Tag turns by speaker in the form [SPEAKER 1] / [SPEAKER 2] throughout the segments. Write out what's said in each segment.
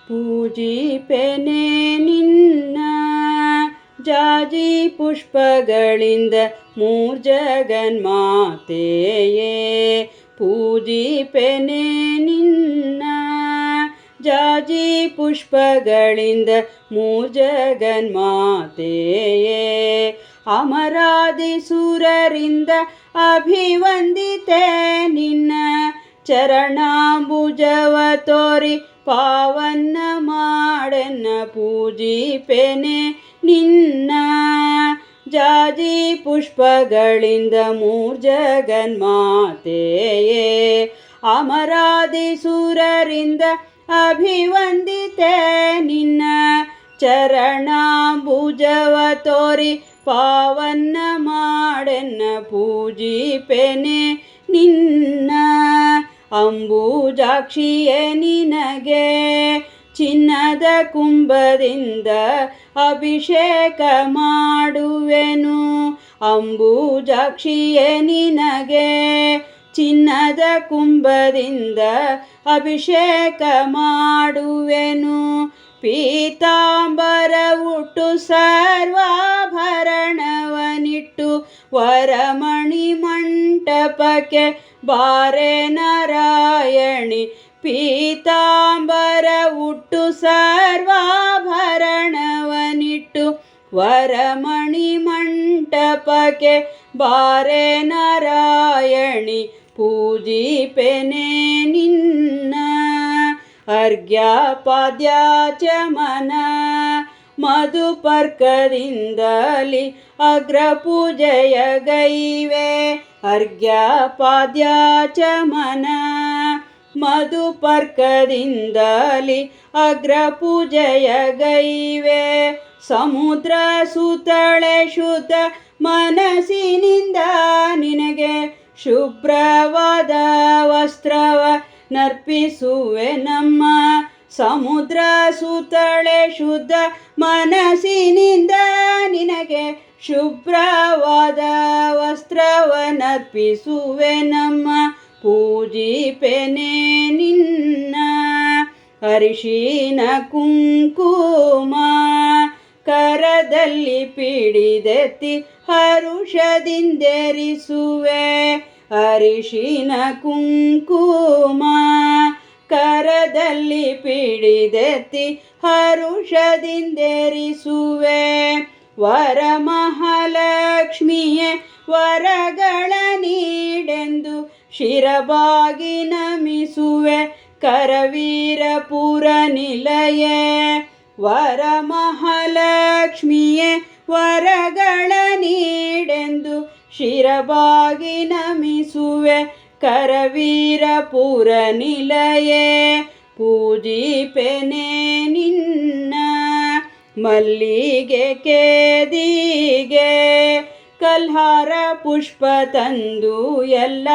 [SPEAKER 1] ಪೂಜಿಪೆನೆ ನಿನ್ನ ಜಾಜಿ ಪುಷ್ಪಗಳಿಂದ ಮೂರ್ಜಗನ್ಮಾತೆಯೇ. ಪೂಜಿಪೆನೆ ನಿನ್ನ ಜಾಜಿ ಪುಷ್ಪಗಳಿಂದ ಮೂರ್ಜಗನ್ಮಾತೆಯೇ. ಅಮರಾದಿ ಸುರರಿಂದ ಅಭಿವಂದಿತೆ ನಿನ್ನ ಚರಣಾಂಬುಜವ ತೋರಿ ಪಾವನ ಮಾಡೆನ್ನ. ಪೂಜಿಪೆನೆ ನಿನ್ನ ಜಾಜಿ ಪುಷ್ಪಗಳಿಂದ ಮೂರ್ಜಗನ್ಮಾತೆಯೇ. ಅಮರಾದಿ ಸುರರಿಂದ ಅಭಿವಂದಿತೆ ನಿನ್ನ ಚರಣಾಂಬುಜವ ತೋರಿ ಪಾವನ ಮಾಡೆನ್ನ. ಪೂಜಿಪೆನೆ ನಿನ್ನ ಅಂಬುಜಾಕ್ಷಿಯೇ ನಿನಗೆ ಚಿನ್ನದ ಕುಂಭದಿಂದ ಅಭಿಷೇಕ ಮಾಡುವೆನು. ಅಂಬುಜಾಕ್ಷಿಯೇ ನಿನಗೆ ಚಿನ್ನದ ಕುಂಭದಿಂದ ಅಭಿಷೇಕ ಮಾಡುವೆನು. ಪೀತಾಂಬರ ಉಟ್ಟು ಸರ್ವಾಭರಣವನಿಟ್ಟು ವರಮಣಿ ಮಂಟಪಕ್ಕೆ ಬಾರೆ ನಾರಾಯಣಿ. ಪೀತಾಂಬರ ಉಟ್ಟು ಸರ್ವಾಭರಣವನಿಟ್ಟು ವರಮಣಿ ಮಂಟಪಕ್ಕೆ ಬಾರೆ ನಾರಾಯಣಿ. ಪೂಜಿಪೆನೆ ನಿನ್ನ ಅರ್ಘ್ಯಪಾದ್ಯಾಚಮನ ಮಧುಪರ್ಕದಿಂದಲಿ ಅಗ್ರಪೂಜೆಯ ಗೈವೆ. ಅರ್ಘ್ಯಪಾದ್ಯಾಚಮನ ಮಧುಪರ್ಕದಿಂದಲಿ ಅಗ್ರಪೂಜೆಯ ಗೈವೆ. ಸಮುದ್ರ ಸುತಳೆ ಶುದ್ಧ ಮನಸ್ಸಿನಿಂದ ನಿನಗೆ ಶುಭ್ರವಾದ ವಸ್ತ್ರವ ನರ್ಪಿಸುವೆ ನಮ್ಮ. ಸಮುದ್ರ ಸುತಳೆ ಶುದ್ಧ ಮನಸ್ಸಿನಿಂದ ನಿನಗೆ ಶುಭ್ರವಾದ ವಸ್ತ್ರವ ನರ್ಪಿಸುವೆ ನಮ್ಮ. ಪೂಜಿಪೆನೆ ನಿನ್ನ ಅರಿಶಿನ ಕುಂಕುಮ ಕರದಲ್ಲಿ ಪಿಡಿದೆತ್ತಿ ಹರುಷದಿಂದೆರಿಸುವೆ. ಅರಿಶಿನ ಕುಂಕುಮ ಕರದಲ್ಲಿ ಪಿಡಿದೆತ್ತಿ ಹರುಷದಿಂದೆರಿಸುವೆ. ವರಮಹಾಲಕ್ಷ್ಮಿಯೇ ವರಗಳ ನೀಡೆಂದು ಶಿರಬಾಗಿ ನಮಿಸುವೆ. ಕರವೀರಪುರ ನಿಲಯೇ ವರಮಹಾಲಕ್ಷ್ಮಿಯೇ ವರಗಳ ನೀಡೆಂದು ಶಿರಬಾಗಿ ನಮಿಸುವೆ. ಕರವೀರಪುರ ನಿಲಯೇ ಪೂಜಿಪೆನೆ ನಿನ್ನ ಮಲ್ಲಿಗೆ ಕೇದಿಗೆ ಕಲ್ಹಾರ ಪುಷ್ಪ ತಂದು ಎಲ್ಲ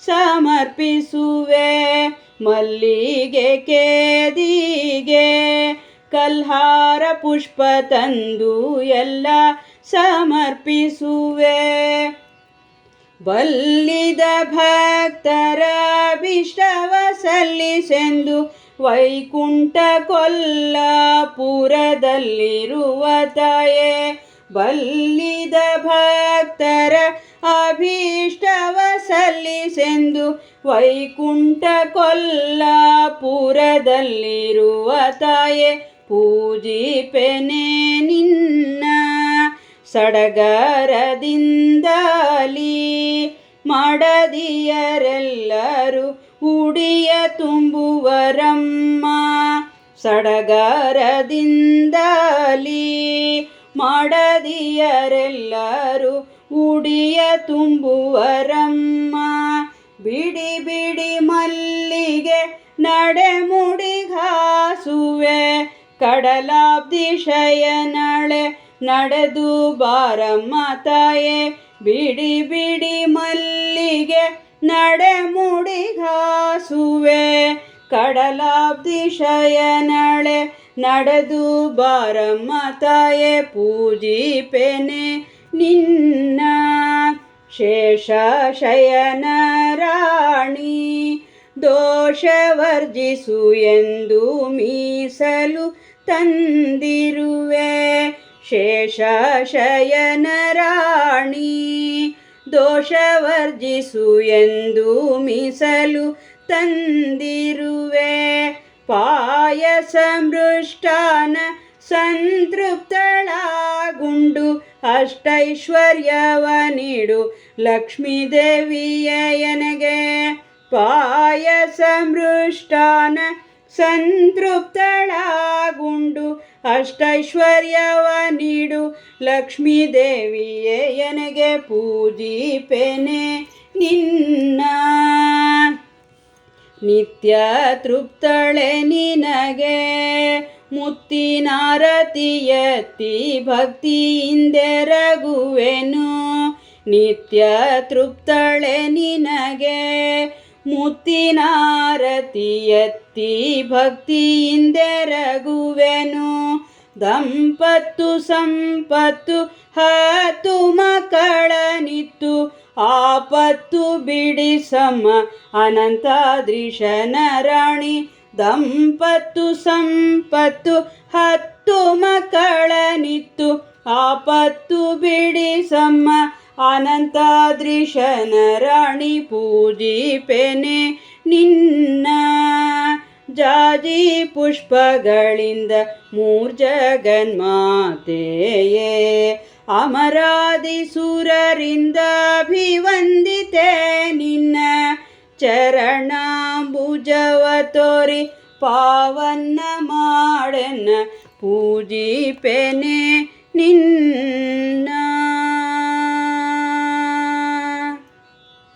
[SPEAKER 1] ಸಮರ್ಪಿಸುವೆ. ಮಲ್ಲಿಗೆ ಕೇದಿಗೆ ಕಲ್ಹಾರ ಪುಷ್ಪ ತಂದು ಎಲ್ಲ ಸಮರ್ಪಿಸುವೆ. ಬಲ್ಲಿದ ಭಕ್ತರ ಅಭಿಷ್ಟವ ಸಲ್ಲಿಸೆಂದು ವೈಕುಂಠ ಕೊಲ್ಲಾಪುರದಲ್ಲಿರುವ ತಾಯೇ. ಬಲ್ಲಿದ ಭಕ್ತರ ಅಭೀಷ್ಟವ ಸಲ್ಲಿಸೆಂದು ವೈಕುಂಠ ಕೊಲ್ಲಾಪುರದಲ್ಲಿರುವ ತಾಯೇ. ಪೂಜಿಪೆನೆ ನಿನ್ನ ಸಡಗರದಿಂದಲಿ ಮಡದಿಯರೆಲ್ಲರೂ ಉಡಿಯ ತುಂಬುವರಮ್ಮ. ಸಡಗರದಿಂದಲಿ ಮಡದಿಯರೆಲ್ಲರೂ ಉಡಿಯ ತುಂಬುವರಮ್ಮ. ಬಿಡಿ ಬಿಡಿ ಮಲ್ಲಿಗೆ ನಡೆಮುಡಿಗಾಸುವೆ. ಕಡಲಾಬ್ದಿ ಶಯನಳೆ ನಡೆದು ಬಾರಮ್ಮ ತಾಯೇ. ಬಿಡಿ ಬಿಡಿ ಮಲ್ಲಿಗೆ ನಡೆಮುಡಿಗಾಸುವೆ. ಕಡಲಾಬ್ದಿ ಶಯನಳೆ ನಡೆದು ಬಾರಮ್ಮ ತಾಯೇ. ಪೂಜಿಪೆನೆ ನಿನ್ನ ಶೇಷ ಶಯನ ರಾಣಿ ದೋಷವರ್ಜಿಸು ಎಂದು ಮೀಸಲು ತಂದಿರುವೆ ಶೇಷಶಯನ ರಾಣಿ. ದೋಷವರ್ಜಿಸು ಎಂದು ಮೀಸಲು ತಂದಿರುವೆ ಪಾಯಸ ಮೃಷ್ಟಾನ ಸಂತೃಪ್ತಳಾಗುಂಡು ಅಷ್ಟೈಶ್ವರ್ಯವ ನೀಡು ಲಕ್ಷ್ಮೀದೇವಿಯನಗೆ. ಪಾಯಸ ಮೃಷ್ಟಾನ ಸಂತೃಪ್ತಳಾಗುಂಡು ಅಷ್ಟೈಶ್ವರ್ಯವ ನೀಡು ಲಕ್ಷ್ಮೀದೇವಿಯನಗೆ. ಪೂಜಿಪೆನೆ ನಿನ್ನ ನಿತ್ಯ ತೃಪ್ತಳೆ ನಿನಗೆ ಮುತ್ತಿನಾರತಿಯತ್ತಿ ಭಕ್ತಿಯಿಂದೆರಗುವೆನು. ನಿತ್ಯ ತೃಪ್ತಳೆ ನಿನಗೆ ಮುತ್ತಿನಾರತಿಯತ್ತಿ ಭಕ್ತಿಯಿಂದೆರಗುವೆನು. ದಂಪತ್ತು ಸಂಪತ್ತು ಹತ್ತು ಮಕ್ಕಳನಿತ್ತು ಆಪತ್ತು ಬಿಡಿಸಮ್ಮ ಅನಂತಾದ್ರಿಶನ ರಾಣಿ. ದಂಪತ್ತು ಸಂಪತ್ತು ಹತ್ತು ಮಕ್ಕಳನಿತ್ತು ಆಪತ್ತು ಬಿಡಿಸಮ್ಮ ಅನಂತಾದ್ರಿಶನ ರಾಣಿ. ಪೂಜಿಪೆನೆ ನಿನ್ನ ಜಾಜಿ ಪುಷ್ಪಗಳಿಂದ ಮೂರ್ಜಗನ್ಮಾತೆಯೇ ಅಮರಾದಿ ಸುರರಿಂದ ಅಭಿವಂದಿತೆ ನಿನ್ನ. ಚರಣಾಂಬುಜವ ತೋರಿ ಪಾವನ ಮಾಡೆನ್ನ ಪೂಜಿಪೆನೆ ನಿನ್ನ.